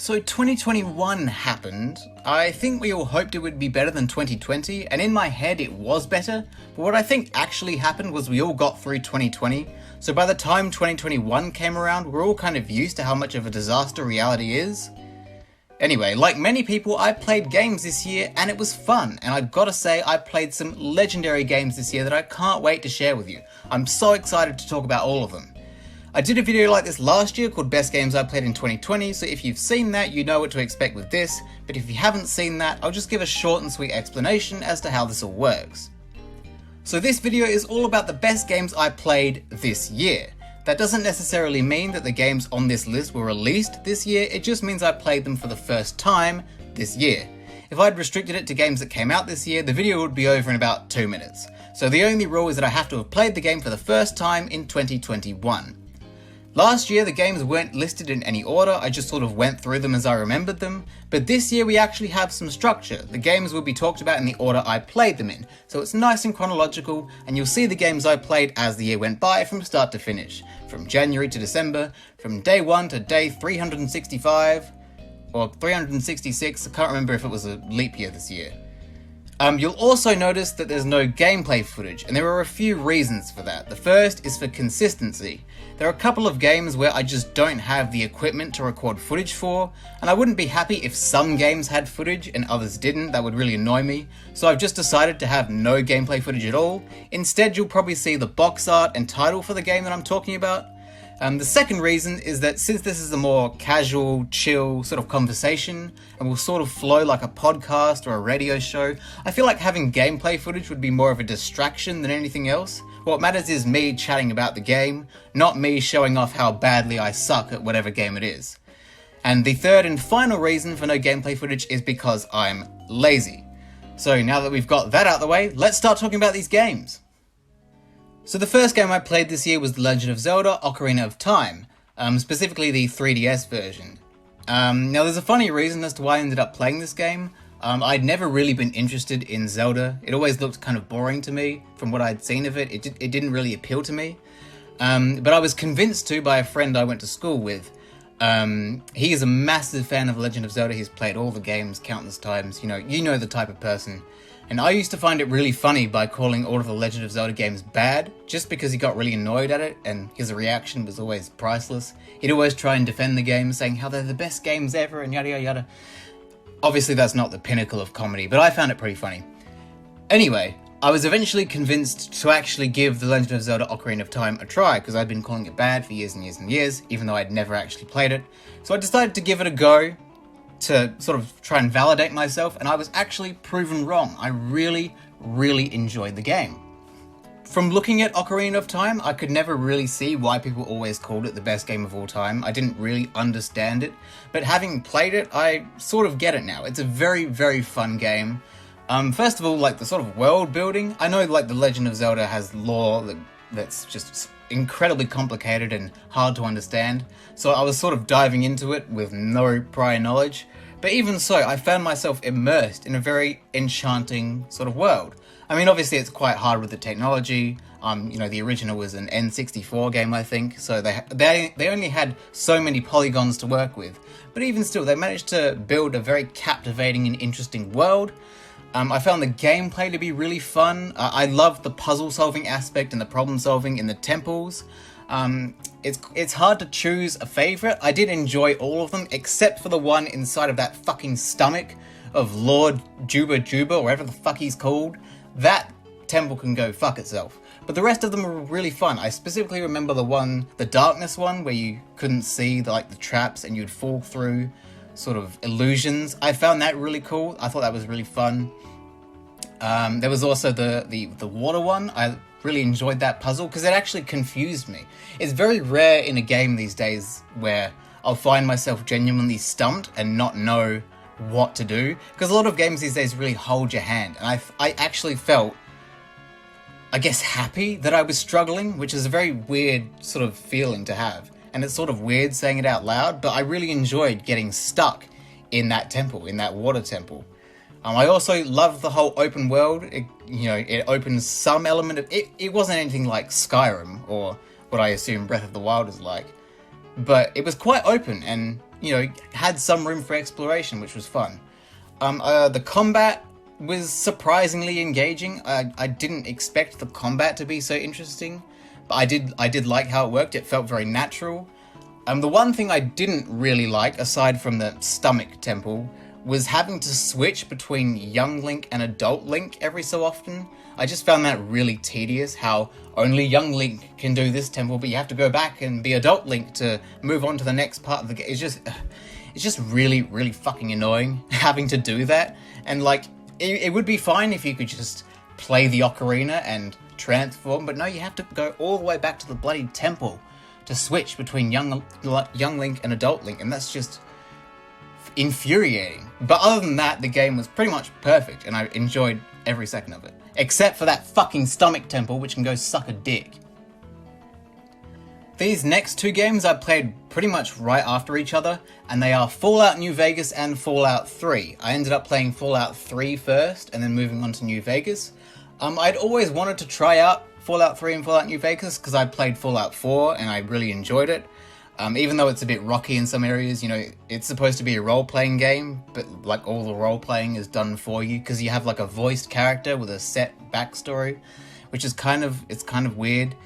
So 2021 happened. I think we all hoped it would be better than 2020, and in my head it was better, but what I think actually happened was we all got through 2020, so by the time 2021 came around, we're all kind of used to how much of a disaster reality is. Anyway, like many people, I played games this year and it was fun, and I've gotta say I played some legendary games this year that I can't wait to share with you. I'm so excited to talk about all of them. I did a video like this last year called Best Games I Played in 2020, so if you've seen that, you know what to expect with this, but if you haven't seen that, I'll just give a short and sweet explanation as to how this all works. So this video is all about the best games I played this year. That doesn't necessarily mean that the games on this list were released this year, it just means I played them for the first time this year. If I'd restricted it to games that came out this year, the video would be over in about 2 minutes. So the only rule is that I have to have played the game for the first time in 2021. Last year the games weren't listed in any order, I just sort of went through them as I remembered them, but this year we actually have some structure. The games will be talked about in the order I played them in, so it's nice and chronological, and you'll see the games I played as the year went by from start to finish, from January to December, from day 1 to day 365, or 366, I can't remember if it was a leap year this year. You'll also notice that there's no gameplay footage, and there are a few reasons for that. The first is for consistency. There are a couple of games where I just don't have the equipment to record footage for, and I wouldn't be happy if some games had footage and others didn't. That would really annoy me, so I've just decided to have no gameplay footage at all. Instead, you'll probably see the box art and title for the game that I'm talking about. The second reason is that since this is a more casual, chill sort of conversation and will sort of flow like a podcast or a radio show, I feel like having gameplay footage would be more of a distraction than anything else. What matters is me chatting about the game, not me showing off how badly I suck at whatever game it is. And the third and final reason for no gameplay footage is because I'm lazy. So now that we've got that out of the way, let's start talking about these games. So the first game I played this year was The Legend of Zelda: Ocarina of Time, specifically the 3DS version. Now there's a funny reason as to why I ended up playing this game. I'd never really been interested in Zelda. It always looked kind of boring to me from what I'd seen of it. It didn't really appeal to me. But I was convinced to by a friend I went to school with. He is a massive fan of The Legend of Zelda. He's played all the games countless times. You know the type of person. And I used to find it really funny by calling all of the Legend of Zelda games bad, just because he got really annoyed at it, and his reaction was always priceless. He'd always try and defend the games, saying how they're the best games ever, and yada yada yada. Obviously that's not the pinnacle of comedy, but I found it pretty funny. Anyway, I was eventually convinced to actually give The Legend of Zelda Ocarina of Time a try, because I'd been calling it bad for years and years and years, even though I'd never actually played it. So I decided to give it a go, to sort of try and validate myself, and I was actually proven wrong. I really, really enjoyed the game. From looking at Ocarina of Time, I could never really see why people always called it the best game of all time. I didn't really understand it, but having played it, I sort of get it now. It's a very, very fun game. First of all, like the sort of world building, I know like The Legend of Zelda has lore that's just incredibly complicated and hard to understand, so I was sort of diving into it with no prior knowledge, but even so, I found myself immersed in a very enchanting sort of world. I mean, obviously it's quite hard with the technology. The original was an N64 game, I think, so they only had so many polygons to work with, but even still, they managed to build a very captivating and interesting world. I found the gameplay to be really fun. I loved the puzzle solving aspect and the problem solving in the temples. It's hard to choose a favourite. I did enjoy all of them, except for the one inside of that fucking stomach of Lord Juba Juba, or whatever the fuck he's called. That temple can go fuck itself. But the rest of them were really fun. I specifically remember the darkness one, where you couldn't see the traps and you'd fall through sort of illusions. I found that really cool. I thought that was really fun. There was also the water one. I really enjoyed that puzzle because it actually confused me. It's very rare in a game these days where I'll find myself genuinely stumped and not know what to do, because a lot of games these days really hold your hand, and I actually felt, I guess, happy that I was struggling, which is a very weird sort of feeling to have. And it's sort of weird saying it out loud, but I really enjoyed getting stuck in that temple, in that water temple. I also loved the whole open world. It opens some element of it. It wasn't anything like Skyrim or what I assume Breath of the Wild is like, but it was quite open, and had some room for exploration, which was fun. The combat was surprisingly engaging. I didn't expect the combat to be so interesting, but I did like how it worked. It felt very natural. The one thing I didn't really like, aside from the stomach temple, was having to switch between young Link and adult Link every so often. I just found that really tedious, how only young Link can do this temple, but you have to go back and be adult Link to move on to the next part of the game. It's just really, really fucking annoying having to do that. And like, it would be fine if you could just play the Ocarina and transform, but no, you have to go all the way back to the bloody temple to switch between young Link and adult Link, and that's just infuriating. But other than that, the game was pretty much perfect, and I enjoyed every second of it. Except for that fucking stomach temple, which can go suck a dick. These next two games I played pretty much right after each other, and they are Fallout New Vegas and Fallout 3. I ended up playing Fallout 3 first, and then moving on to New Vegas. I'd always wanted to try out Fallout 3 and Fallout New Vegas, because I played Fallout 4, and I really enjoyed it. Even though it's a bit rocky in some areas, it's supposed to be a role-playing game, but like all the role-playing is done for you, because you have like a voiced character with a set backstory, which is kind of weird.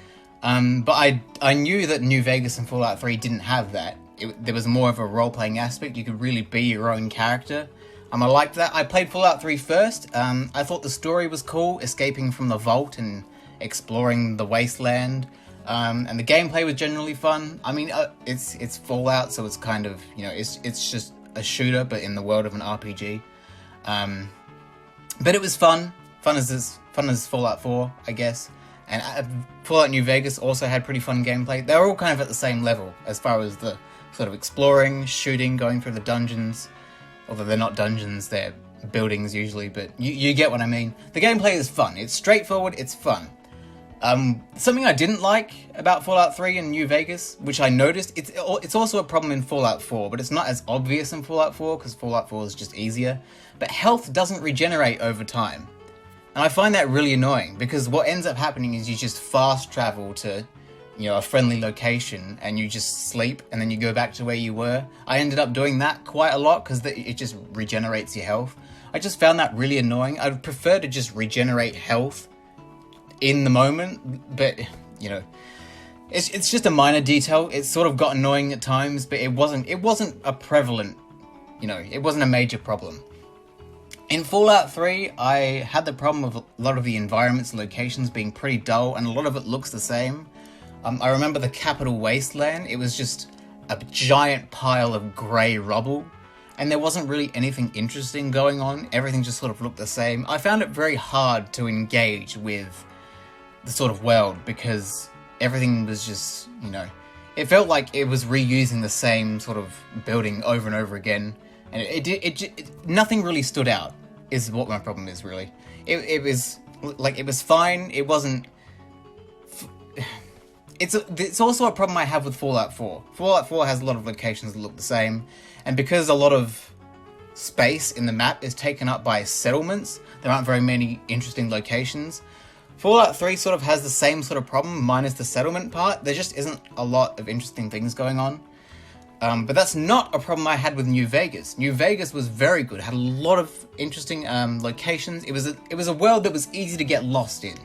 But I knew that New Vegas and Fallout 3 didn't have that. There was more of a role-playing aspect. You could really be your own character. I liked that. I played Fallout 3 first. I thought the story was cool, escaping from the vault and exploring the wasteland. And the gameplay was generally fun. I mean, it's Fallout, so it's kind of, it's just a shooter, but in the world of an RPG. But it was fun. Fun as Fallout 4, I guess. And Fallout New Vegas also had pretty fun gameplay. They were all kind of at the same level as far as the sort of exploring, shooting, going through the dungeons. Although they're not dungeons, they're buildings usually, but you get what I mean. The gameplay is fun. It's straightforward, it's fun. Something I didn't like about Fallout 3 and New Vegas, which I noticed, it's also a problem in Fallout 4, but it's not as obvious in Fallout 4, because Fallout 4 is just easier. But health doesn't regenerate over time. And I find that really annoying, because what ends up happening is you just fast travel to, a friendly location, and you just sleep, and then you go back to where you were. I ended up doing that quite a lot, because it just regenerates your health. I just found that really annoying. I would prefer to just regenerate health in the moment, but, it's just a minor detail. It sort of got annoying at times, but it wasn't a prevalent, it wasn't a major problem. In Fallout 3, I had the problem of a lot of the environments and locations being pretty dull, and a lot of it looks the same. I remember the Capital Wasteland. It was just a giant pile of grey rubble, and there wasn't really anything interesting going on. Everything just sort of looked the same. I found it very hard to engage with the sort of world, because everything was just, it felt like it was reusing the same sort of building over and over again, and it nothing really stood out, is what my problem is, really. It was fine. It wasn't. It's also a problem I have with Fallout 4. Fallout 4 has a lot of locations that look the same, and because a lot of space in the map is taken up by settlements, there aren't very many interesting locations. Fallout 3 sort of has the same sort of problem, minus the settlement part. There just isn't a lot of interesting things going on. But that's not a problem I had with New Vegas. New Vegas was very good, had a lot of interesting locations. It was a world that was easy to get lost in,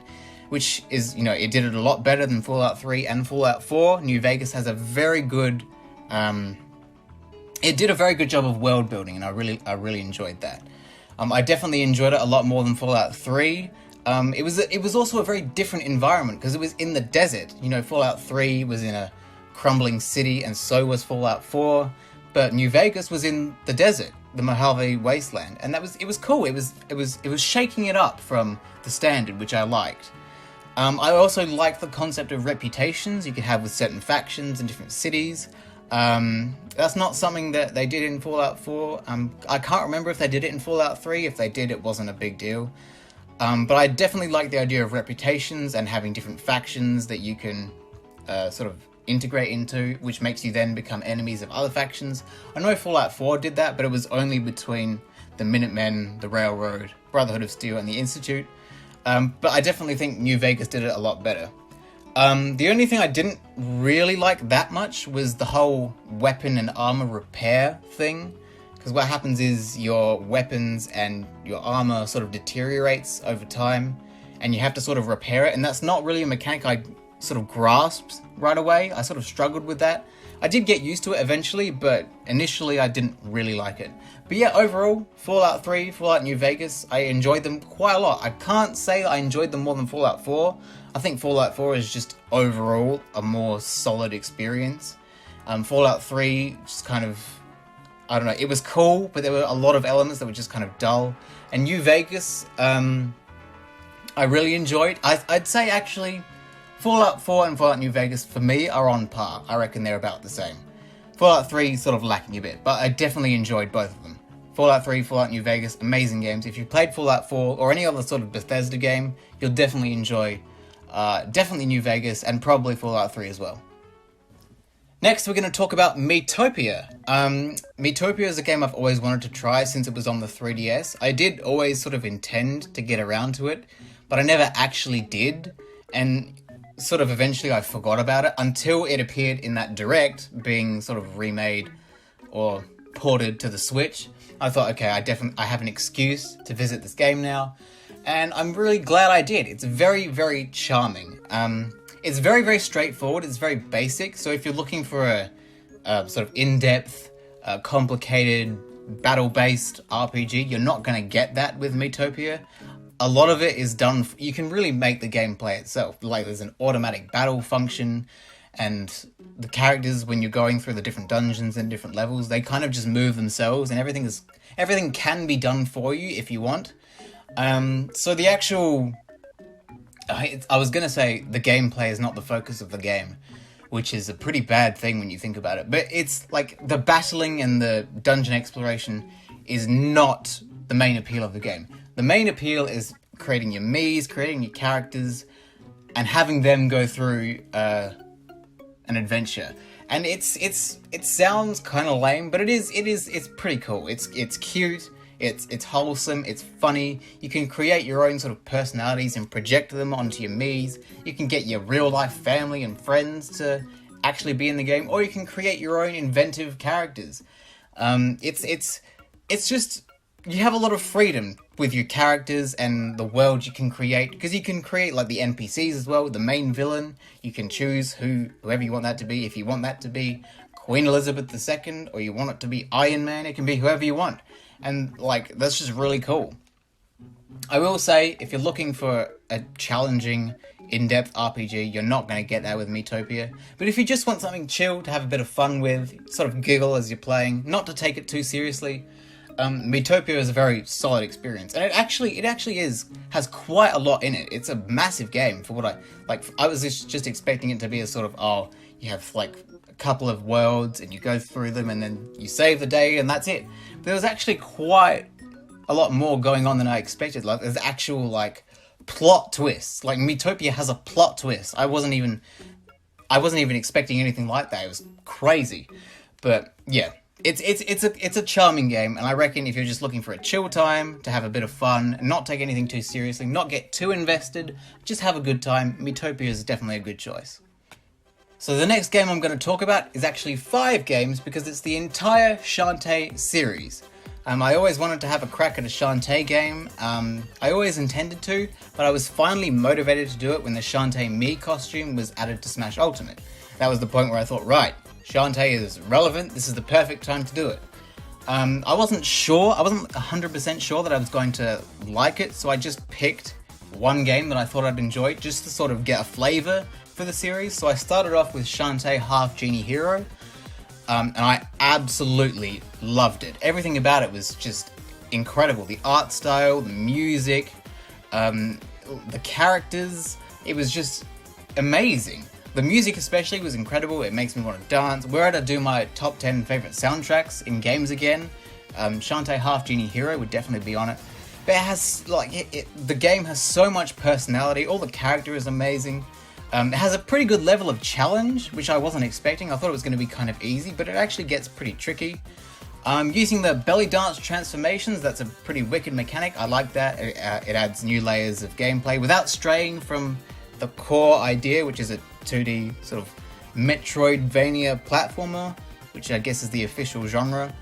which is, it did it a lot better than Fallout 3 and Fallout 4. New Vegas has a very good, it did a very good job of world building, and I really enjoyed that. I definitely enjoyed it a lot more than Fallout 3. It was also a very different environment, because it was in the desert. Fallout 3 was in a crumbling city, and so was Fallout 4. But New Vegas was in the desert, the Mojave Wasteland, and it was cool. It was shaking it up from the standard, which I liked. I also liked the concept of reputations you could have with certain factions in different cities. That's not something that they did in Fallout 4. I can't remember if they did it in Fallout 3. If they did, it wasn't a big deal. But I definitely like the idea of reputations and having different factions that you can sort of integrate into, which makes you then become enemies of other factions. I know Fallout 4 did that, but it was only between the Minutemen, the Railroad, Brotherhood of Steel, and the Institute. But I definitely think New Vegas did it a lot better. The only thing I didn't really like that much was the whole weapon and armor repair thing. Because what happens is your weapons and your armor sort of deteriorates over time, and you have to sort of repair it, and that's not really a mechanic I sort of grasped right away. I sort of struggled with that. I did get used to it eventually, but initially I didn't really like it. But yeah, overall, Fallout 3, Fallout New Vegas, I enjoyed them quite a lot. I can't say I enjoyed them more than Fallout 4. I think Fallout 4 is just overall a more solid experience. Fallout 3 just kind of, I don't know, it was cool, but there were a lot of elements that were just kind of dull. And New Vegas, I really enjoyed. I'd say actually Fallout 4 and Fallout New Vegas for me are on par. I reckon they're about the same. Fallout 3 sort of lacking a bit, but I definitely enjoyed both of them. Fallout 3, Fallout New Vegas, amazing games. If you've played Fallout 4 or any other sort of Bethesda game, you'll definitely enjoy definitely New Vegas and probably Fallout 3 as well. Next, we're going to talk about Miitopia. Miitopia is a game I've always wanted to try since it was on the 3DS. I did always sort of intend to get around to it, but I never actually did, and sort of eventually I forgot about it until it appeared in that Direct being sort of remade or ported to the Switch. I thought, okay, I have an excuse to visit this game now, and I'm really glad I did. It's very, very charming. It's very, very straightforward. It's very basic. So if you're looking for a sort of in-depth, complicated, battle-based RPG, you're not going to get that with Miitopia. A lot of it is done. You can really make the game play itself. Like there's an automatic battle function, and the characters, when you're going through the different dungeons and different levels, they kind of just move themselves, and everything can be done for you if you want. So the actual, I was gonna say the gameplay is not the focus of the game, which is a pretty bad thing when you think about it. But it's like the battling and the dungeon exploration is not the main appeal of the game. The main appeal is creating your Miis, creating your characters, and having them go through an adventure. And it sounds kind of lame, but it's pretty cool. It's cute. It's wholesome, it's funny. You can create your own sort of personalities and project them onto your Miis. You can get your real life family and friends to actually be in the game, or you can create your own inventive characters. It's just, you have a lot of freedom with your characters and the world you can create, because you can create like the NPCs as well, the main villain. You can choose whoever you want that to be. If you want that to be Queen Elizabeth II, or you want it to be Iron Man, it can be whoever you want. And, like, that's just really cool. I will say, if you're looking for a challenging, in-depth RPG, you're not going to get that with Miitopia. But if you just want something chill to have a bit of fun with, sort of giggle as you're playing, not to take it too seriously, Miitopia is a very solid experience. And it actually has quite a lot in it. It's a massive game for what I was just expecting it to be a sort of, you have, like, a couple of worlds, and you go through them, and then you save the day, and that's it. There was actually quite a lot more going on than I expected. Like, there's actual, like, plot twists. Like, Miitopia has a plot twist. I wasn't even expecting anything like that. It was crazy. But yeah, it's a charming game, and I reckon if you're just looking for a chill time to have a bit of fun and not take anything too seriously, not get too invested, just have a good time, Miitopia is definitely a good choice. So the next game I'm going to talk about is actually 5 games, because it's the entire Shantae series. I always wanted to have a crack at a Shantae game. I always intended to, but I was finally motivated to do it when the Shantae Mii costume was added to Smash Ultimate. That was the point where I thought, right, Shantae is relevant, this is the perfect time to do it. I wasn't 100% sure that I was going to like it, so I just picked one game that I thought I'd enjoy, just to sort of get a flavour for the series. So I started off with Shantae Half Genie Hero, and I absolutely loved it. Everything about it was just incredible. The art style, the music, the characters, it was just amazing. The music especially was incredible. It makes me want to dance. Were I to do my top 10 favourite soundtracks in games again, Shantae Half Genie Hero would definitely be on it. But it has, the game has so much personality. All the character is amazing. It has a pretty good level of challenge, which I wasn't expecting. I thought it was going to be kind of easy, but it actually gets pretty tricky. Using the belly dance transformations, that's a pretty wicked mechanic. I like that. It adds new layers of gameplay without straying from the core idea, which is a 2D sort of Metroidvania platformer, which I guess is the official genre.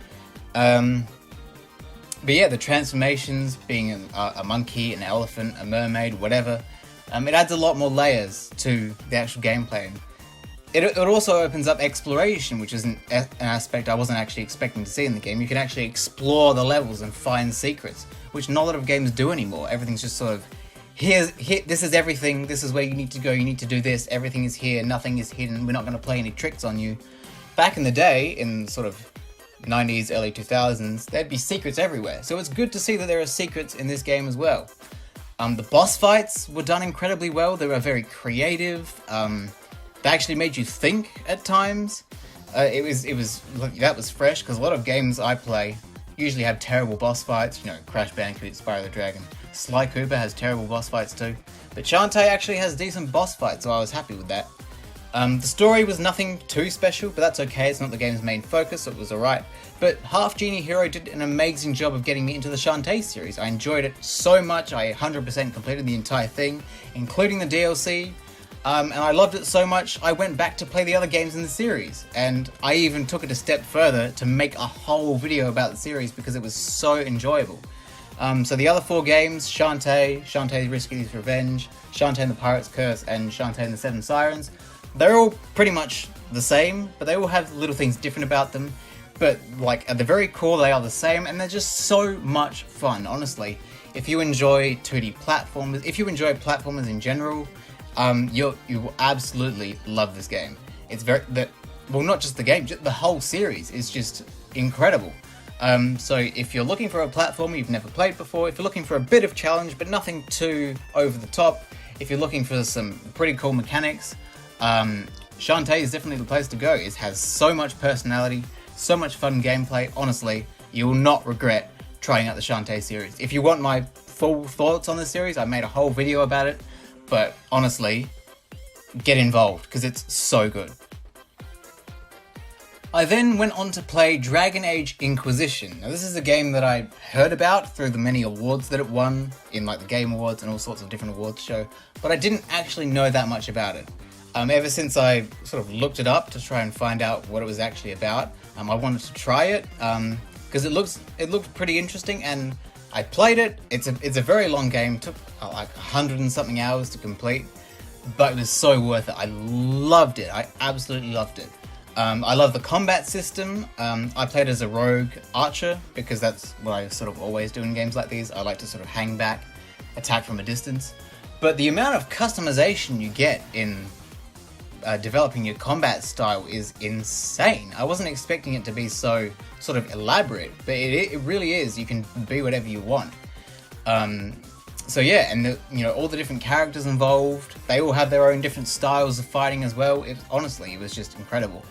But yeah, the transformations, being a monkey, an elephant, a mermaid, whatever, it adds a lot more layers to the actual gameplay. It also opens up exploration, which is an aspect I wasn't actually expecting to see in the game. You can actually explore the levels and find secrets, which not a lot of games do anymore. Everything's just sort of, here, this is everything, this is where you need to go, you need to do this, everything is here, nothing is hidden, we're not going to play any tricks on you. Back in the day, in sort of 90s, early 2000s, there'd be secrets everywhere. So it's good to see that there are secrets in this game as well. The boss fights were done incredibly well. They were very creative. They actually made you think at times. That was fresh, because a lot of games I play usually have terrible boss fights. You know, Crash Bandicoot, Spyro the Dragon. Sly Cooper has terrible boss fights too. But Shantae actually has decent boss fights, so I was happy with that. The story was nothing too special, but that's okay. It's not the game's main focus, so it was alright. But Half Genie Hero did an amazing job of getting me into the Shantae series. I enjoyed it so much. I 100% completed the entire thing, including the DLC. And I loved it so much, I went back to play the other games in the series. And I even took it a step further to make a whole video about the series because it was so enjoyable. So the other 4 games, Shantae, Shantae Risky's Revenge, Shantae and the Pirate's Curse, and Shantae and the Seven Sirens, they're all pretty much the same, but they all have little things different about them. But like at the very core, they are the same, and they're just so much fun. Honestly, if you enjoy 2D platformers, if you enjoy platformers in general, you will absolutely love this game. It's not just the game, just the whole series is just incredible. So if you're looking for a platformer you've never played before, if you're looking for a bit of challenge but nothing too over the top, if you're looking for some pretty cool mechanics, Shantae is definitely the place to go. It has so much personality, so much fun gameplay. Honestly, you will not regret trying out the Shantae series. If you want my full thoughts on the series, I made a whole video about it, but honestly, get involved because it's so good. I then went on to play Dragon Age Inquisition. Now this is a game that I heard about through the many awards that it won in like the Game Awards and all sorts of different awards show, but I didn't actually know that much about it. Ever since I sort of looked it up to try and find out what it was actually about, I wanted to try it because it looked pretty interesting, and I played it. It's a very long game. It took like 100 and something hours to complete, but it was so worth it. I loved it. I absolutely loved it. I love the combat system. I played as a rogue archer because that's what I sort of always do in games like these. I like to sort of hang back, attack from a distance. But the amount of customization you get in developing your combat style is insane. I wasn't expecting it to be so sort of elaborate, but it really is. You can be whatever you want. So yeah, and all the different characters involved, they all have their own different styles of fighting as well. Honestly, it was just incredible.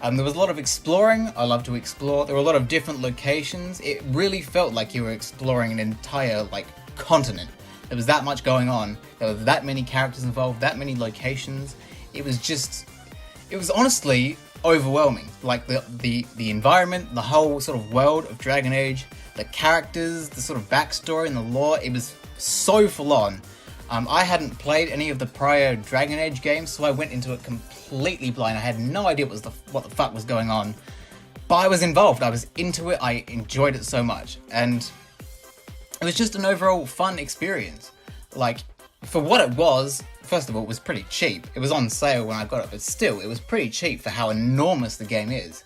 There was a lot of exploring. I love to explore. There were a lot of different locations. It really felt like you were exploring an entire like continent. There was that much going on. There were that many characters involved, that many locations. It was honestly overwhelming. Like the environment, the whole sort of world of Dragon Age, the characters, the sort of backstory and the lore, it was so full on. I hadn't played any of the prior Dragon Age games, so I went into it completely blind. I had no idea what the fuck was going on, but I was involved. I was into it. I enjoyed it so much, and it was just an overall fun experience. Like, for what it was, first of all, it was pretty cheap. It was on sale when I got it, but still, it was pretty cheap for how enormous the game is.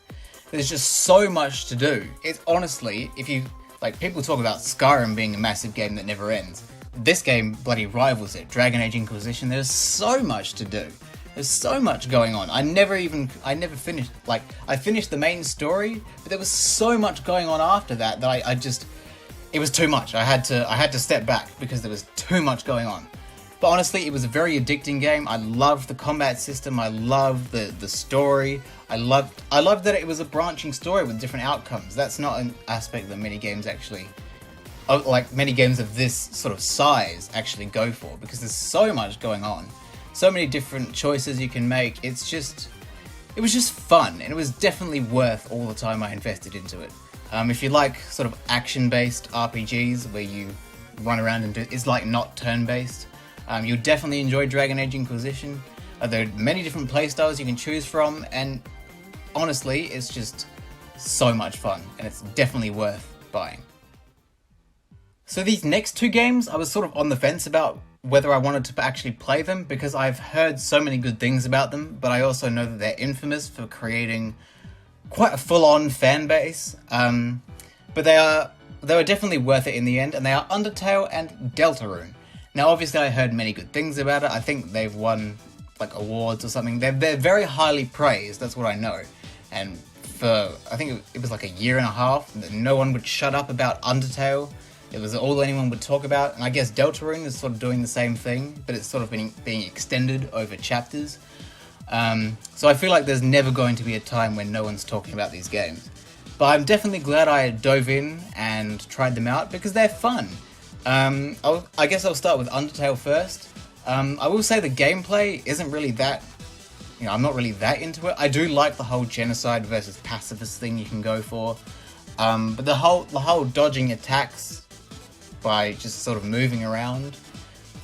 There's just so much to do. It's honestly, if you, like, people talk about Skyrim being a massive game that never ends. This game bloody rivals it. Dragon Age Inquisition, there's so much to do. There's so much going on. I never finished, like, I finished the main story, but there was so much going on after that that it was too much. I had to step back because there was too much going on. But honestly, it was a very addicting game. I loved the combat system. I loved the story. I loved that it was a branching story with different outcomes. That's not an aspect that many games actually, like many games of this sort of size actually go for, because there's so much going on. So many different choices you can make. It was just fun, and it was definitely worth all the time I invested into it. If you like sort of action-based RPGs where you run around and it's like not turn-based, You'll definitely enjoy Dragon Age Inquisition. There are many different playstyles you can choose from, and honestly, it's just so much fun, and it's definitely worth buying. So these next two games, I was sort of on the fence about whether I wanted to actually play them, because I've heard so many good things about them, but I also know that they're infamous for creating quite a full-on fan base. But they were definitely worth it in the end, and they are Undertale and Deltarune. Now, obviously, I heard many good things about it. I think they've won like awards or something. They're very highly praised. That's what I know. And for I think it was like a year and a half, no one would shut up about Undertale. It was all anyone would talk about. And I guess Deltarune is sort of doing the same thing, but it's sort of being extended over chapters. So I feel like there's never going to be a time when no one's talking about these games. But I'm definitely glad I dove in and tried them out because they're fun. I guess I'll start with Undertale first. I will say the gameplay isn't really that, I'm not really that into it. I do like the whole genocide versus pacifist thing you can go for. But the whole dodging attacks by just sort of moving around,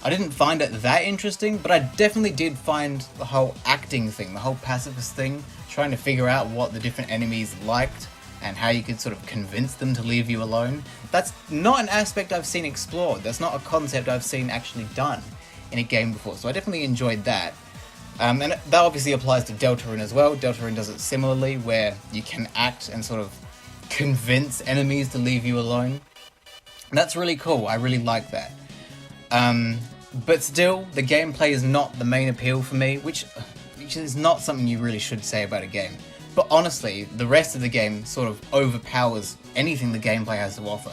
I didn't find it that interesting, but I definitely did find the whole acting thing, the whole pacifist thing, trying to figure out what the different enemies liked and how you could sort of convince them to leave you alone. That's not an aspect I've seen explored. That's not a concept I've seen actually done in a game before, so I definitely enjoyed that. And that obviously applies to Deltarune as well. Deltarune does it similarly, where you can act and sort of convince enemies to leave you alone. And that's really cool. I really like that. But still, the gameplay is not the main appeal for me, which is not something you really should say about a game. But honestly, the rest of the game sort of overpowers anything the gameplay has to offer.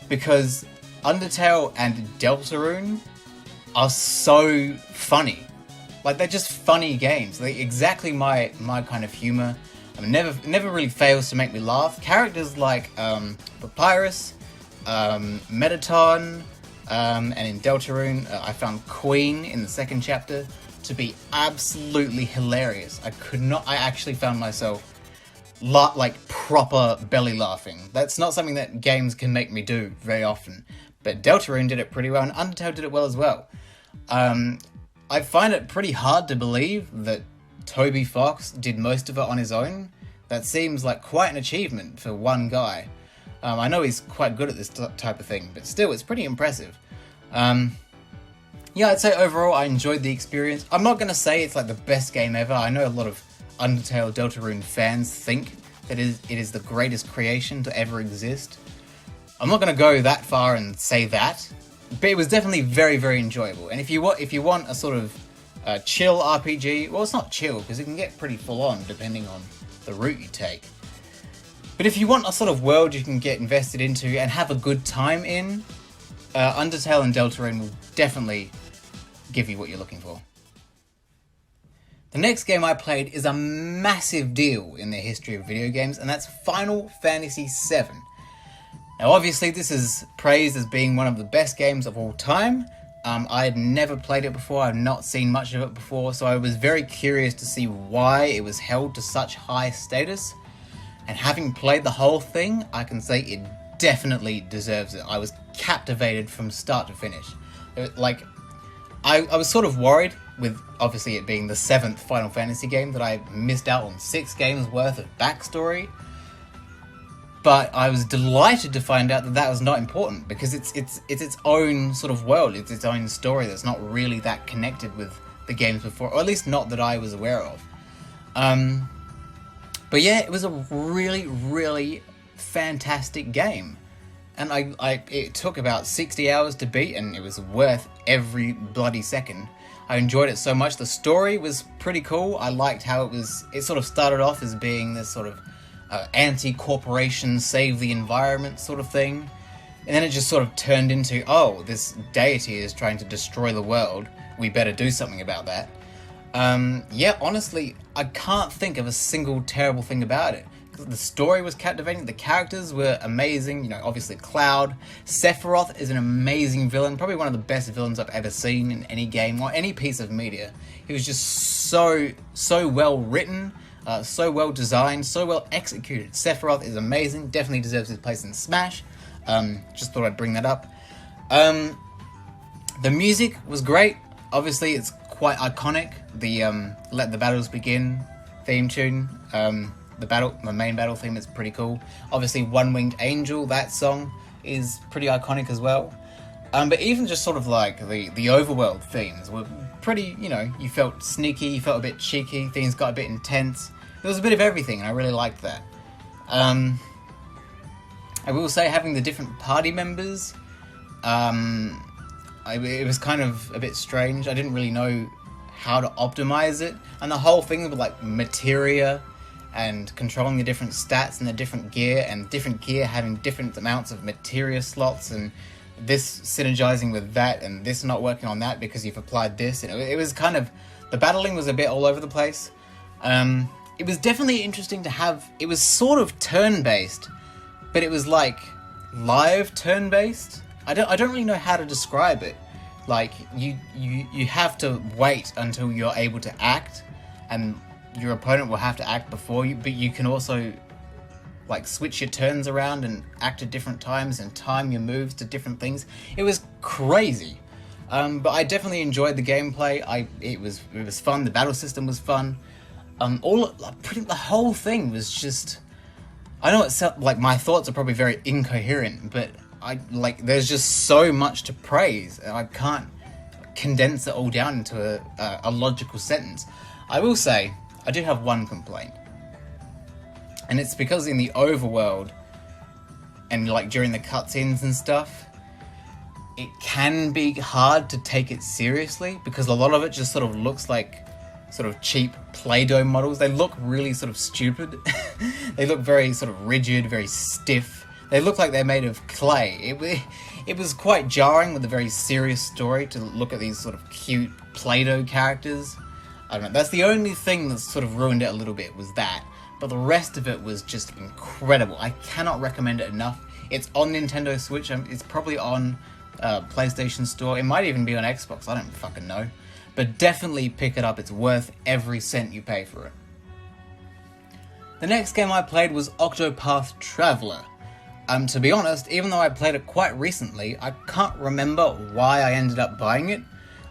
Because Undertale and Deltarune are so funny. Like, they're just funny games. They're exactly my kind of humour. I mean, never really fails to make me laugh. Characters like Papyrus, Metaton, and in Deltarune, I found Queen in the second chapter to be absolutely hilarious. I actually found myself like proper belly laughing. That's not something that games can make me do very often. But Deltarune did it pretty well, and Undertale did it well as well. I find it pretty hard to believe that Toby Fox did most of it on his own. That seems like quite an achievement for one guy. I know he's quite good at this type of thing, but still, it's pretty impressive. Yeah, I'd say overall I enjoyed the experience. I'm not going to say it's like the best game ever. I know a lot of Undertale Deltarune fans think that it is the greatest creation to ever exist. I'm not going to go that far and say that, but it was definitely very, very enjoyable. And if you want a sort of chill RPG, well, it's not chill because it can get pretty full on depending on the route you take. But if you want a sort of world you can get invested into and have a good time in, Undertale and Deltarune will definitely give you what you're looking for. The next game I played is a massive deal in the history of video games, and that's Final Fantasy VII. Now, obviously, this is praised as being one of the best games of all time. I had never played it before, I've not seen much of it before, so I was very curious to see why it was held to such high status. And having played the whole thing, I can say it definitely deserves it. I was captivated from start to finish. I was sort of worried, with obviously it being the 7th Final Fantasy game, that I missed out on 6 games worth of backstory. But I was delighted to find out that that was not important, because it's its own sort of world, it's its own story that's not really that connected with the games before, or at least not that I was aware of. But yeah, it was a really, really fantastic game. And it took about 60 hours to beat, and it was worth every bloody second. I enjoyed it so much. The story was pretty cool. I liked how it sort of started off as being this sort of anti-corporation, save the environment sort of thing. And then it just sort of turned into, oh, this deity is trying to destroy the world. We better do something about that. Yeah, honestly, I can't think of a single terrible thing about it. The story was captivating, the characters were amazing, obviously Cloud. Sephiroth is an amazing villain, probably one of the best villains I've ever seen in any game or any piece of media. He was just so well written, so well designed, so well executed. Sephiroth is amazing, definitely deserves his place in Smash. Just thought I'd bring that up. The music was great. Obviously, it's quite iconic. The "Let the Battles Begin" theme tune. The main battle theme is pretty cool. Obviously, "One Winged Angel," that song is pretty iconic as well. But even just sort of like the overworld themes were pretty, you felt sneaky, you felt a bit cheeky, things got a bit intense. There was a bit of everything, and I really liked that. I will say, having the different party members, it was kind of a bit strange. I didn't really know how to optimize it, and the whole thing with like materia and controlling the different stats and the different gear, and different gear having different amounts of materia slots, and this synergizing with that, and this not working on that because you've applied this. It was kind of, the battling was a bit all over the place. It was definitely interesting to have. It was sort of turn-based, but it was like live turn-based. I don't really know how to describe it. Like you have to wait until you're able to act, and your opponent will have to act before you, but you can also like switch your turns around and act at different times and time your moves to different things. It was crazy. But I definitely enjoyed the gameplay. It was fun. The battle system was fun. The whole thing was just, I know it's like my thoughts are probably very incoherent, but there's just so much to praise, and I can't condense it all down into a logical sentence. I will say, I do have one complaint. And it's because in the overworld, and like during the cutscenes and stuff, it can be hard to take it seriously, because a lot of it just sort of looks like sort of cheap Play-Doh models. They look really sort of stupid. They look very sort of rigid, very stiff. They look like they're made of clay. It was quite jarring with a very serious story to look at these sort of cute Play-Doh characters. I don't know, that's the only thing that sort of ruined it a little bit, was that. But the rest of it was just incredible. I cannot recommend it enough. It's on Nintendo Switch. It's probably on PlayStation Store. It might even be on Xbox. I don't fucking know. But definitely pick it up. It's worth every cent you pay for it. The next game I played was Octopath Traveler. To be honest, even though I played it quite recently, I can't remember why I ended up buying it.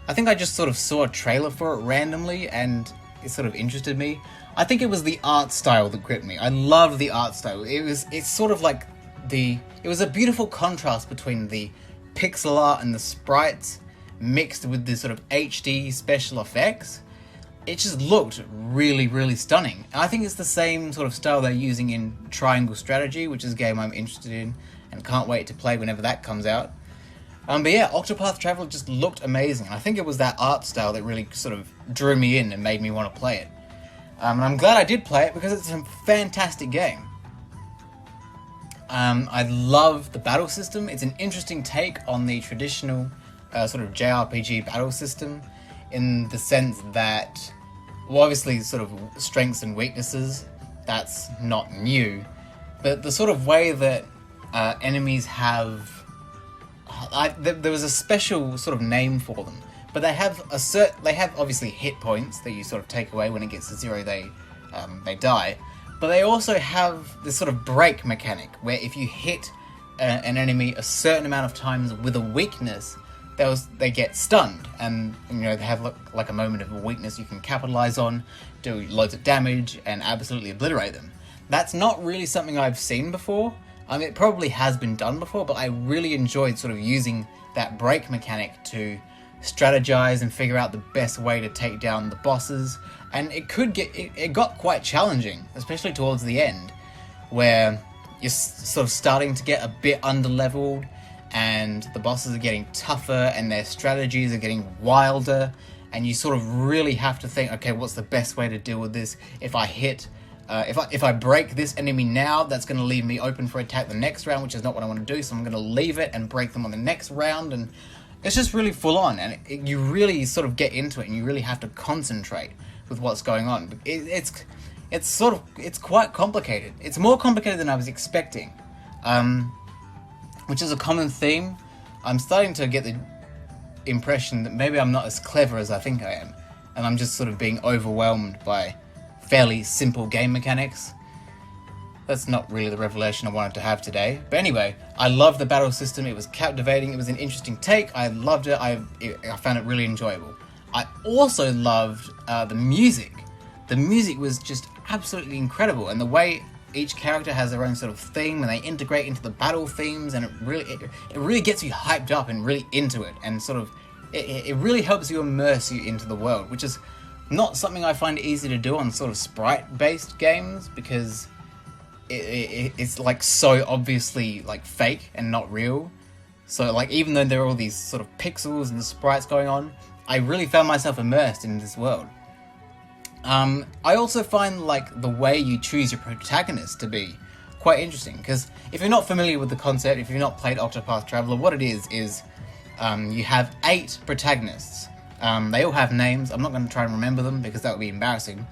I think I just sort of saw a trailer for it randomly, and it sort of interested me. I think it was the art style that gripped me. I love the art style. It's sort of like it was a beautiful contrast between the pixel art and the sprites mixed with the sort of HD special effects. It just looked really, really stunning. And I think it's the same sort of style they're using in Triangle Strategy, which is a game I'm interested in and can't wait to play whenever that comes out. But yeah, Octopath Traveler just looked amazing. I think it was that art style that really sort of drew me in and made me want to play it. And I'm glad I did play it, because it's a fantastic game. I love the battle system. It's an interesting take on the traditional sort of JRPG battle system, in the sense that, well, obviously sort of strengths and weaknesses, that's not new, but the sort of way that enemies have, there was a special sort of name for them, but they have obviously hit points that you sort of take away. When it gets to 0, they die, but they also have this sort of break mechanic, where if you hit an enemy a certain amount of times with a weakness, they get stunned, and they have like a moment of a weakness you can capitalize on, do loads of damage, and absolutely obliterate them. That's not really something I've seen before. It probably has been done before, but I really enjoyed sort of using that break mechanic to strategize and figure out the best way to take down the bosses. And it got quite challenging, especially towards the end, where you're sort of starting to get a bit underleveled, and the bosses are getting tougher, and their strategies are getting wilder, and you sort of really have to think, okay, what's the best way to deal with this? If I hit, if I break this enemy now, that's going to leave me open for attack the next round, which is not what I want to do, so I'm going to leave it and break them on the next round, and it's just really full on, and you really sort of get into it, and you really have to concentrate with what's going on. It's quite complicated. It's more complicated than I was expecting. Which is a common theme. I'm starting to get the impression that maybe I'm not as clever as I think I am, and I'm just sort of being overwhelmed by fairly simple game mechanics. That's not really the revelation I wanted to have today. But anyway, I love the battle system. It was captivating. It was an interesting take. I loved it. I found it really enjoyable. I also loved the music. The music was just absolutely incredible, and the way each character has their own sort of theme, and they integrate into the battle themes, and it really gets you hyped up and really into it, and sort of it really helps you immerse you into the world, which is not something I find easy to do on sort of sprite-based games, because it's like so obviously like fake and not real. So like, even though there are all these sort of pixels and sprites going on, I really found myself immersed in this world. I also find like the way you choose your protagonist to be quite interesting, because if you're not familiar with the concept, if you've not played Octopath Traveler, what it is you have 8 protagonists. They all have names. I'm not going to try and remember them because that would be embarrassing.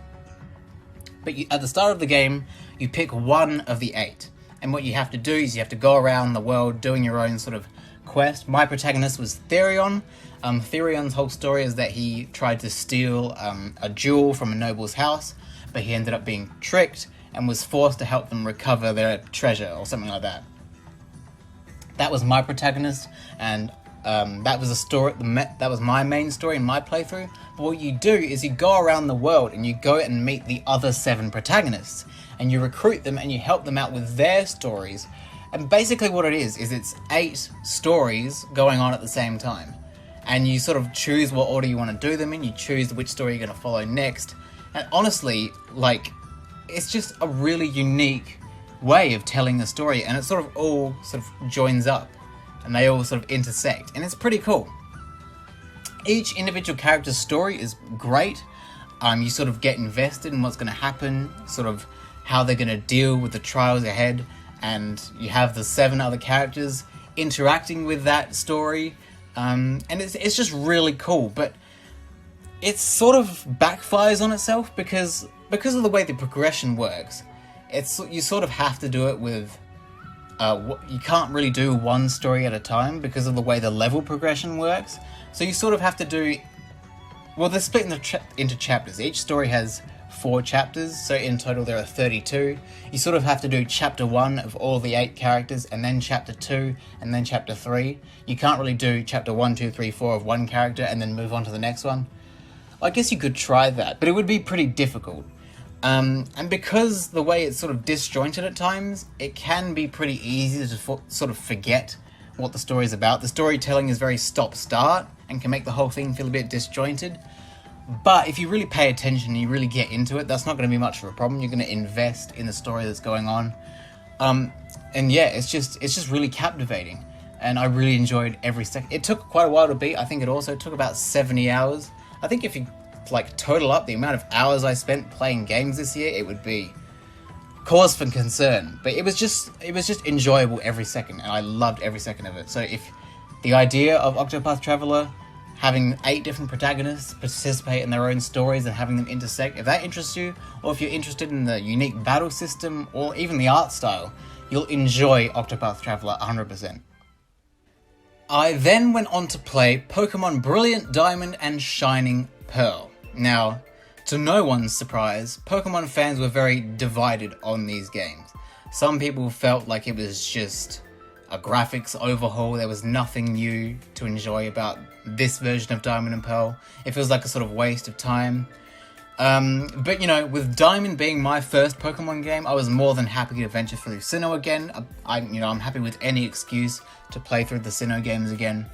But at the start of the game, you pick one of the 8. And what you have to do is you have to go around the world doing your own sort of quest. My protagonist was Therion. Therion's whole story is that he tried to steal a jewel from a noble's house, but he ended up being tricked and was forced to help them recover their treasure or something like that. That was my protagonist, and that was a story. That was my main story in my playthrough. But what you do is you go around the world and you go and meet the other 7 protagonists, and you recruit them and you help them out with their stories. And basically what it is it's 8 stories going on at the same time. And you sort of choose what order you want to do them in, you choose which story you're going to follow next. And honestly, like, it's just a really unique way of telling a story, and it sort of all sort of joins up, and they all sort of intersect, and it's pretty cool. Each individual character's story is great. You sort of get invested in what's going to happen, sort of how they're going to deal with the trials ahead, and you have the 7 other characters interacting with that story, and it's just really cool. But it sort of backfires on itself because of the way the progression works. You sort of have to do it with you can't really do one story at a time because of the way the level progression works. So you sort of have to do, well, they're split into chapters. Each story has 4 chapters, so in total there are 32. You sort of have to do chapter 1 of all the 8 characters, and then chapter 2, and then chapter 3. You can't really do chapter 1, 2, 3, 4 of one character and then move on to the next one. I guess you could try that, but it would be pretty difficult. And because the way it's sort of disjointed at times, it can be pretty easy to sort of forget what the story is about. The storytelling is very stop-start and can make the whole thing feel a bit disjointed. But if you really pay attention and you really get into it, that's not going to be much of a problem. You're going to invest in the story that's going on. And yeah, it's just really captivating. And I really enjoyed every second. It took quite a while to beat. I think it also took about 70 hours. I think if you like total up the amount of hours I spent playing games this year, it would be cause for concern. But it was just enjoyable every second, and I loved every second of it. So if the idea of Octopath Traveler having 8 different protagonists participate in their own stories and having them intersect, if that interests you, or if you're interested in the unique battle system or even the art style, you'll enjoy Octopath Traveler 100%. I then went on to play Pokemon Brilliant Diamond and Shining Pearl. Now, to no one's surprise, Pokemon fans were very divided on these games. Some people felt like it was just a graphics overhaul, there was nothing new to enjoy about this version of Diamond and Pearl. It feels like a sort of waste of time. But you know, with Diamond being my first Pokemon game, I was more than happy to venture through Sinnoh again. I'm happy with any excuse to play through the Sinnoh games again.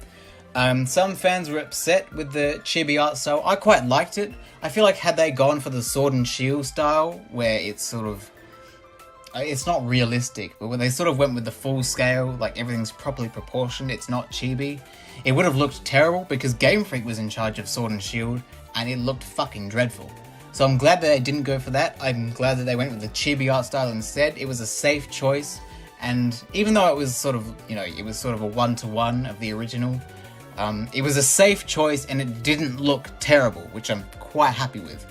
Some fans were upset with the chibi art style. I quite liked it. I feel like had they gone for the Sword and Shield style, where it's sort of, it's not realistic, but when they sort of went with the full scale, like everything's properly proportioned, it's not chibi, it would have looked terrible because Game Freak was in charge of Sword and Shield, and it looked fucking dreadful. So I'm glad that they didn't go for that. I'm glad that they went with the chibi art style instead. It was a safe choice, and even though it was sort of, it was sort of a one-to-one of the original, it was a safe choice and it didn't look terrible, which I'm quite happy with.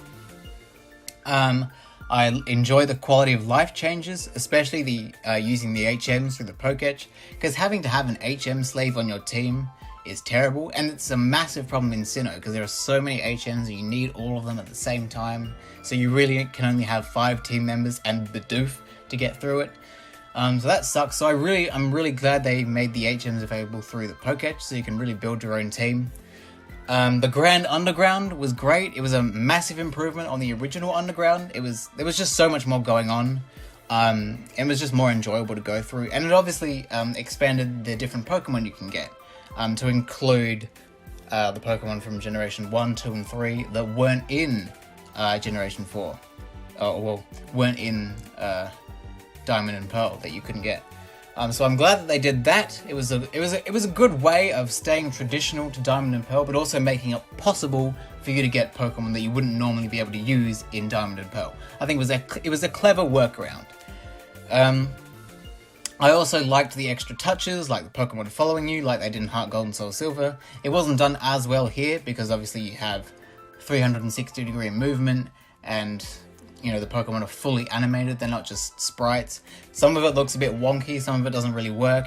I enjoy the quality of life changes, especially the using the HMs through the Pokédex, because having to have an HM slave on your team is terrible, and it's a massive problem in Sinnoh because there are so many HMs and you need all of them at the same time, so you really can only have 5 team members and the doof to get through it. So that sucks. So I'm really glad they made the HMs available through the Pokédex, so you can really build your own team. The Grand Underground was great. It was a massive improvement on the original Underground. There was just so much more going on. It was just more enjoyable to go through. And it obviously expanded the different Pokemon you can get to include the Pokemon from Generation 1, 2, and 3 that weren't in Generation 4. Weren't in Diamond and Pearl that you couldn't get. So I'm glad that they did that. It was a good way of staying traditional to Diamond and Pearl, but also making it possible for you to get Pokemon that you wouldn't normally be able to use in Diamond and Pearl. I think it was a clever workaround. I also liked the extra touches, like the Pokemon following you, like they did in Heart Gold and Soul Silver. It wasn't done as well here because obviously you have 360-degree movement and the Pokemon are fully animated, they're not just sprites. Some of it looks a bit wonky, some of it doesn't really work.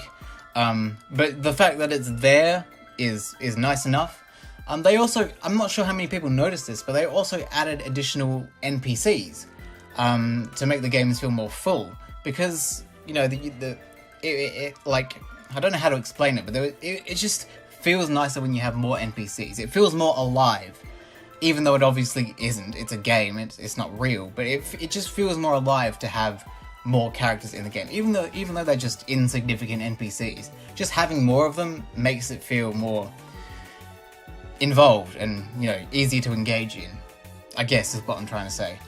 But the fact that it's there is nice enough. They also, I'm not sure how many people noticed this, but they also added additional NPCs to make the games feel more full. Because, like, I don't know how to explain it, but it just feels nicer when you have more NPCs. It feels more alive. Even though it obviously isn't, it's a game, it's not real, but it just feels more alive to have more characters in the game. Even though they're just insignificant NPCs, just having more of them makes it feel more involved and, easier to engage in, I guess is what I'm trying to say.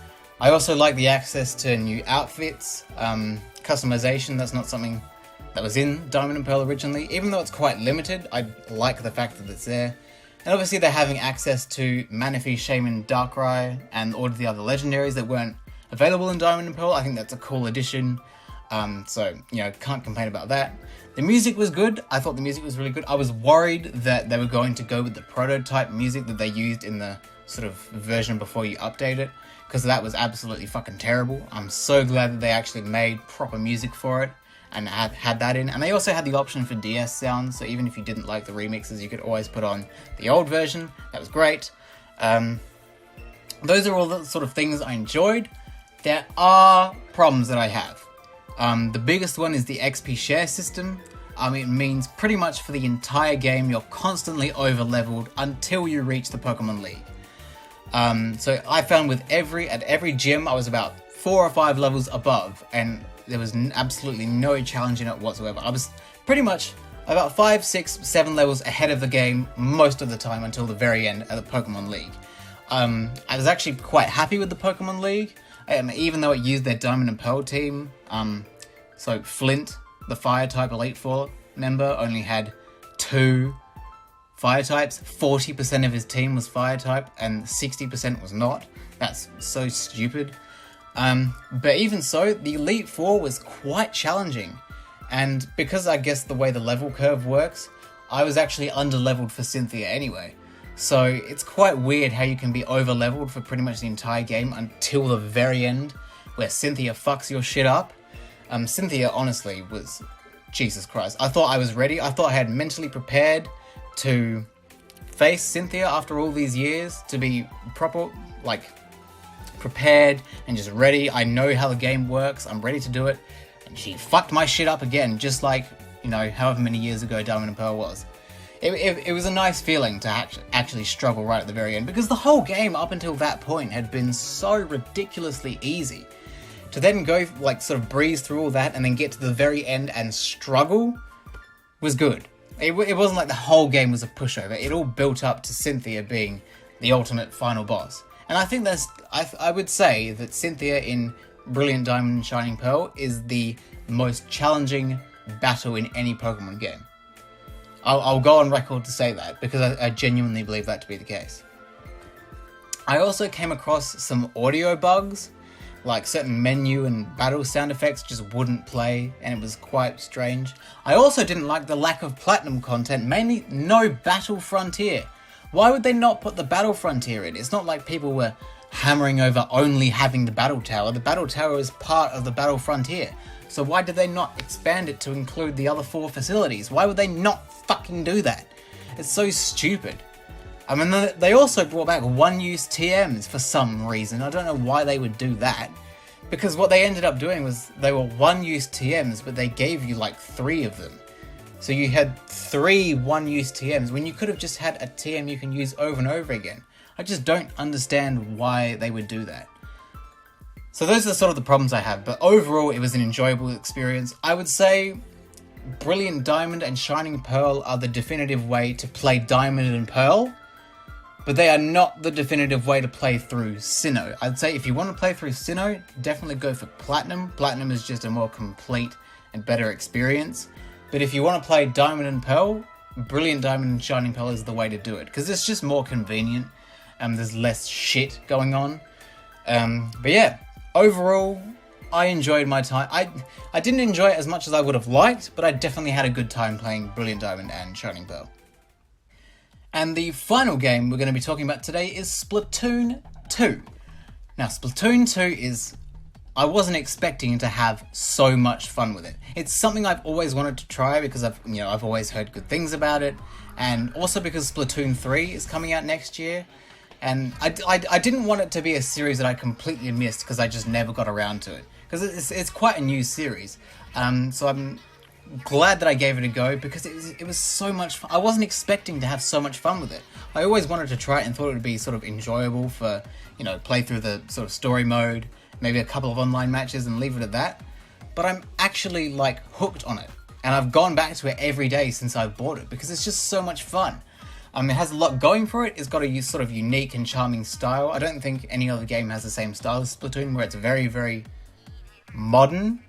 I also like the access to new outfits, customization. That's not something that was in Diamond and Pearl originally. Even though it's quite limited, I like the fact that it's there. And obviously they're having access to Manaphy, Shaman, Darkrai, and all of the other legendaries that weren't available in Diamond and Pearl. I think that's a cool addition. So, can't complain about that. The music was good. I thought the music was really good. I was worried that they were going to go with the prototype music that they used in the sort of version before you update it, because that was absolutely fucking terrible. I'm so glad that they actually made proper music for it and had that in. And they also had the option for DS sounds, so even if you didn't like the remixes, you could always put on the old version. That was great. Those are all the sort of things I enjoyed. There are problems that I have. The biggest one is the XP share system. It means pretty much for the entire game you're constantly over-leveled until you reach the Pokemon League. So I found at every gym I was about 4 or 5 levels above, and there was absolutely no challenge in it whatsoever. I was pretty much about 5, 6, 7 levels ahead of the game most of the time until the very end of the Pokemon League. I was actually quite happy with the Pokemon League, even though it used their Diamond and Pearl team. So Flint, the Fire-type Elite Four member, only had 2 Fire-types. 40% of his team was Fire-type, and 60% was not. That's so stupid. But even so, the Elite Four was quite challenging. And because I guess the way the level curve works, I was actually under-leveled for Cynthia anyway. So it's quite weird how you can be over-leveled for pretty much the entire game until the very end, where Cynthia fucks your shit up. Cynthia, honestly, was... Jesus Christ. I thought I was ready. I thought I had mentally prepared to face Cynthia after all these years, to be prepared and just ready. I know how the game works. I'm ready to do it. And she fucked my shit up again, just like, however many years ago Diamond and Pearl was. It was a nice feeling to actually struggle right at the very end, because the whole game up until that point had been so ridiculously easy. To then go, sort of breeze through all that and then get to the very end and struggle was good. It wasn't like the whole game was a pushover. It all built up to Cynthia being the ultimate final boss. And I think I would say that Cynthia in Brilliant Diamond and Shining Pearl is the most challenging battle in any Pokemon game. I'll go on record to say that, because I genuinely believe that to be the case. I also came across some audio bugs, like certain menu and battle sound effects just wouldn't play, and it was quite strange. I also didn't like the lack of Platinum content, mainly no Battle Frontier. Why would they not put the Battle Frontier in? It's not like people were hammering over only having the Battle Tower. The Battle Tower is part of the Battle Frontier. So why did they not expand it to include the other 4 facilities? Why would they not fucking do that? It's so stupid. I mean, they also brought back one-use TMs for some reason. I don't know why they would do that. Because what they ended up doing was they were one-use TMs, but they gave you 3 of them. So you had 3 one-use TMs when you could have just had a TM you can use over and over again. I just don't understand why they would do that. So those are sort of the problems I have, but overall it was an enjoyable experience. I would say Brilliant Diamond and Shining Pearl are the definitive way to play Diamond and Pearl, but they are not the definitive way to play through Sinnoh. I'd say if you want to play through Sinnoh, definitely go for Platinum. Platinum is just a more complete and better experience. But if you want to play Diamond and Pearl, Brilliant Diamond and Shining Pearl is the way to do it, because it's just more convenient and there's less shit going on. But yeah, overall, I enjoyed my time. I didn't enjoy it as much as I would have liked, but I definitely had a good time playing Brilliant Diamond and Shining Pearl. And the final game we're going to be talking about today is Splatoon 2. Now, Splatoon 2 is... I wasn't expecting to have so much fun with it. It's something I've always wanted to try because I've always heard good things about it, and also because Splatoon 3 is coming out next year. And I didn't want it to be a series that I completely missed because I just never got around to it. Because it's quite a new series. So I'm glad that I gave it a go because it was so much fun. I wasn't expecting to have so much fun with it. I always wanted to try it and thought it would be sort of enjoyable for, play through the sort of story mode, maybe a couple of online matches and leave it at that. But I'm actually hooked on it. And I've gone back to it every day since I bought it because it's just so much fun. It has a lot going for it. It's got a sort of unique and charming style. I don't think any other game has the same style as Splatoon, where it's very, very modern,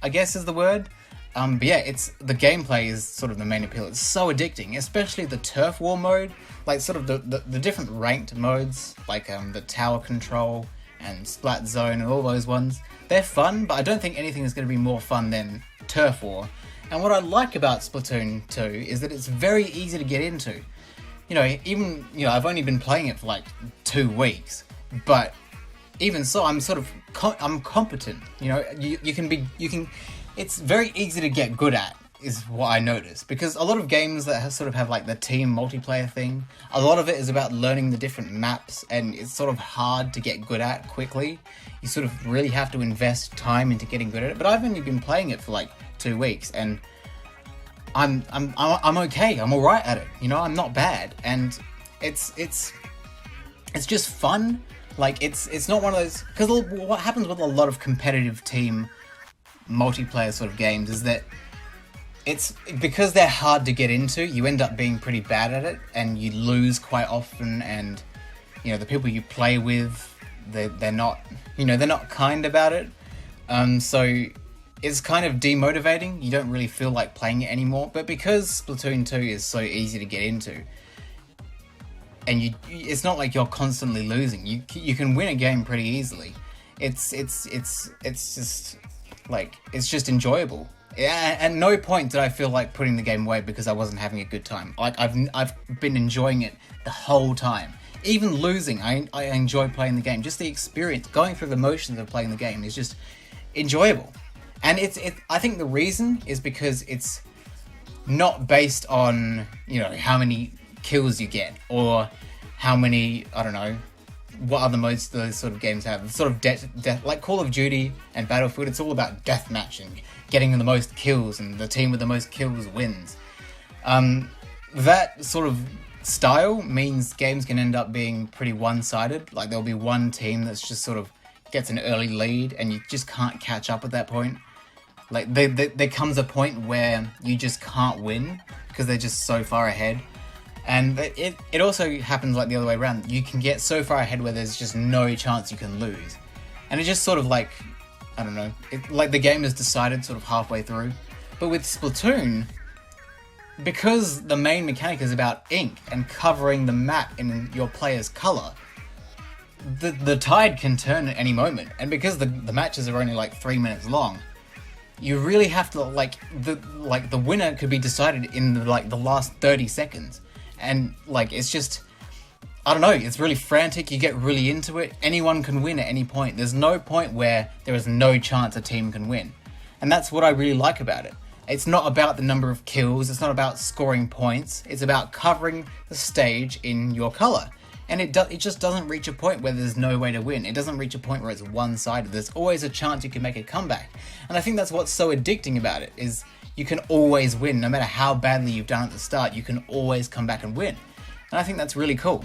I guess is the word. But yeah, the gameplay is sort of the main appeal. It's so addicting, especially the turf war mode, sort of the different ranked modes, the tower control and splat zone and all those ones. They're fun, but I don't think anything is going to be more fun than turf war. And what I like about Splatoon 2 is that it's very easy to get into. I've only been playing it for 2 weeks, but even so, I'm competent. It's very easy to get good at, is what I noticed, because a lot of games that have the team multiplayer thing, a lot of it is about learning the different maps, and it's sort of hard to get good at quickly. You sort of really have to invest time into getting good at it. But I've only been playing it for 2 weeks, and I'm okay. I'm all right at it. I'm not bad, and it's just fun. It's not one of those, because what happens with a lot of competitive team multiplayer sort of games is that it's because they're hard to get into, you end up being pretty bad at it and you lose quite often, and the people you play with, they're not kind about it, so it's kind of demotivating. You don't really feel like playing it anymore. But because Splatoon 2 is so easy to get into, and it's not like you're constantly losing. You can win a game pretty easily. It's just enjoyable. Yeah, at no point did I feel like putting the game away because I wasn't having a good time. I've been enjoying it the whole time. Even losing, I enjoy playing the game. Just the experience, going through the motions of playing the game is just enjoyable. And I think the reason is because it's not based on, how many kills you get, or how many, I don't know, what other modes those sort of games have. Sort of death, like Call of Duty and Battlefield, it's all about deathmatch and getting the most kills, and the team with the most kills wins. That sort of style means games can end up being pretty one-sided. There'll be one team that's just sort of gets an early lead, and you just can't catch up at that point. There comes a point where you just can't win because they're just so far ahead. And it also happens the other way around. You can get so far ahead where there's just no chance you can lose. And it just sort of I don't know, the game is decided sort of halfway through. But with Splatoon, because the main mechanic is about ink and covering the map in your player's color, the tide can turn at any moment. And because the matches are only 3 minutes long, you really have to the winner could be decided in the last 30 seconds. And it's just, I don't know, it's really frantic. You get really into it. Anyone can win at any point. There's no point where there is no chance a team can win. And that's what I really like about it. It's not about the number of kills. It's not about scoring points. It's about covering the stage in your color. And it just doesn't reach a point where there's no way to win. It doesn't reach a point where it's one-sided. There's always a chance you can make a comeback. And I think that's what's so addicting about it, is you can always win. No matter how badly you've done at the start, you can always come back and win. And I think that's really cool.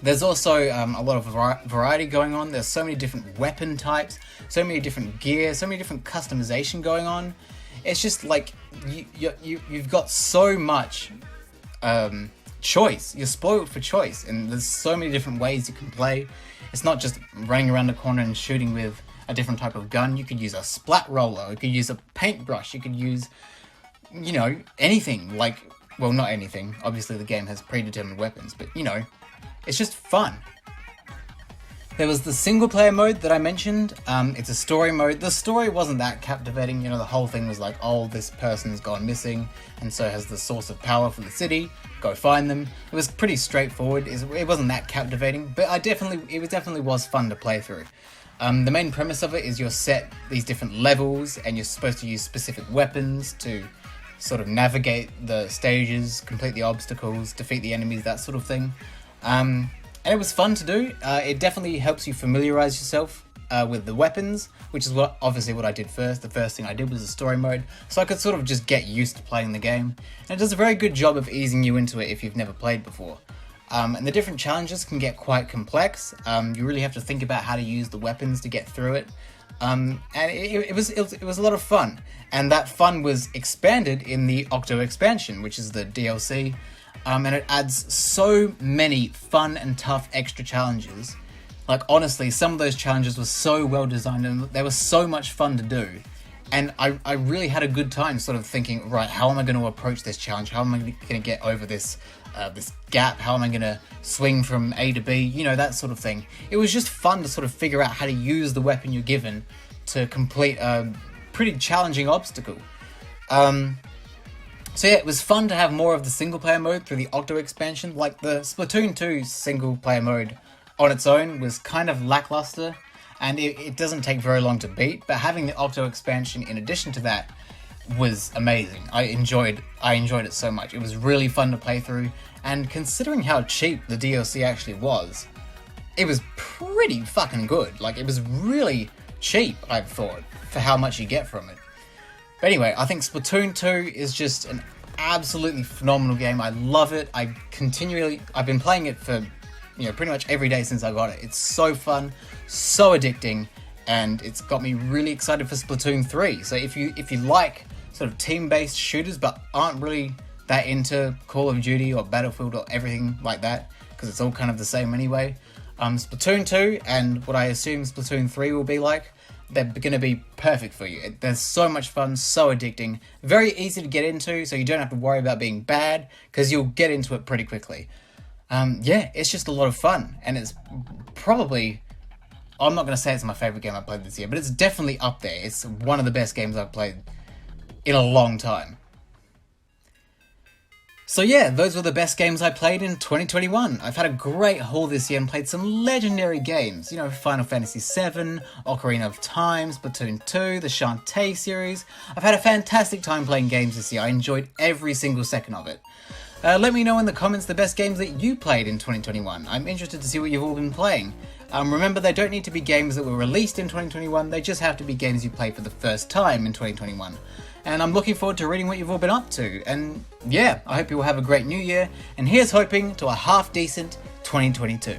There's also a lot of variety going on. There's so many different weapon types, so many different gear, so many different customization going on. It's just like you've got so much choice. You're spoiled for choice, and there's so many different ways you can play. It's not just running around the corner and shooting with a different type of gun. You could use a splat roller, you could use a paintbrush, you could use, you know, anything. Like, well, not anything. Obviously the game has predetermined weapons, but you know, it's just fun. There was the single player mode that I mentioned. It's a story mode. The story wasn't that captivating. You know, the whole thing was like, oh, this person's gone missing, and so has the source of power for the city. Go find them. It was pretty straightforward. It wasn't that captivating, but it definitely was fun to play through. The main premise of it is you're set these different levels, and you're supposed to use specific weapons to sort of navigate the stages, complete the obstacles, defeat the enemies, that sort of thing. And it was fun to do. It definitely helps you familiarize yourself with the weapons, which is obviously what I did first. The first thing I did was the story mode, so I could sort of just get used to playing the game. And it does a very good job of easing you into it if you've never played before. And the different challenges can get quite complex. You really have to think about how to use the weapons to get through it. And it was a lot of fun. And that fun was expanded in the Octo expansion, which is the DLC. And it adds so many fun and tough extra challenges. Like, honestly, some of those challenges were so well designed and they were so much fun to do. And I really had a good time sort of thinking, right, how am I going to approach this challenge? How am I going to get over this gap? How am I going to swing from A to B? You know, that sort of thing. It was just fun to sort of figure out how to use the weapon you're given to complete a pretty challenging obstacle. So yeah, it was fun to have more of the single player mode through the Octo expansion. Like, the Splatoon 2 single player mode on its own was kind of lackluster, and it doesn't take very long to beat, but having the Octo expansion in addition to that was amazing. I enjoyed it so much. It was really fun to play through, and considering how cheap the DLC actually was, it was pretty fucking good. Like, it was really cheap, I thought, for how much you get from it. But anyway, I think Splatoon 2 is just an absolutely phenomenal game. I love it. I've been playing it for, you know, pretty much every day since I got it. It's so fun, so addicting, and it's got me really excited for Splatoon 3. So if you like sort of team-based shooters but aren't really that into Call of Duty or Battlefield or everything like that, because it's all kind of the same anyway, Splatoon 2 and what I assume Splatoon 3 will be like, they're going to be perfect for you. They're so much fun, so addicting, very easy to get into, so you don't have to worry about being bad, because you'll get into it pretty quickly. Yeah, it's just a lot of fun, and it's probably, I'm not going to say it's my favourite game I've played this year, but it's definitely up there. It's one of the best games I've played in a long time. So yeah, those were the best games I played in 2021. I've had a great haul this year and played some legendary games. You know, Final Fantasy VII, Ocarina of Time, Splatoon 2, the Shantae series. I've had a fantastic time playing games this year. I enjoyed every single second of it. Let me know in the comments the best games that you played in 2021. I'm interested to see what you've all been playing. Remember, they don't need to be games that were released in 2021, they just have to be games you played for the first time in 2021. And I'm looking forward to reading what you've all been up to. And yeah, I hope you will have a great new year, and here's hoping to a half-decent 2022.